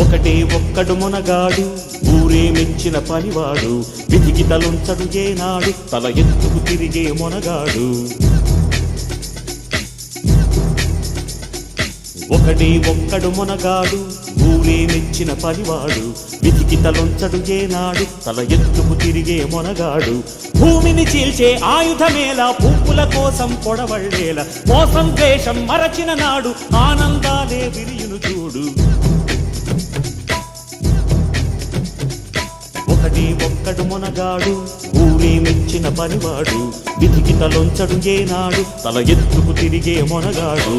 ఒకటే ఒక్కడు మునగాడు ఊరే మెచ్చిన పనివాడు విధికి తలుంచడు ఏనాడు తల ఎత్తుకు తిరిగే మొనగాడు ఒకటే ఒక్కడు మునగాడు ఊరే మెచ్చిన పనివాడు విధికి తలుంచడు ఏనాడు తల ఎత్తుకు తిరిగే మొనగాడు భూమిని చీల్చే ఆయుధమేలా పువ్వుల కోసం పొడవళ్ళేలా మోసం ద్వేషం మరచిన నాడు ఆనందాలే విరియును చూడు ఒకటి ఒక్కడు మునగాడు ఊరే మెచ్చిన పనివాడు విధికి తలొంచడు ఏనాడు తల ఎత్తుకు తిరిగే మొనగాడు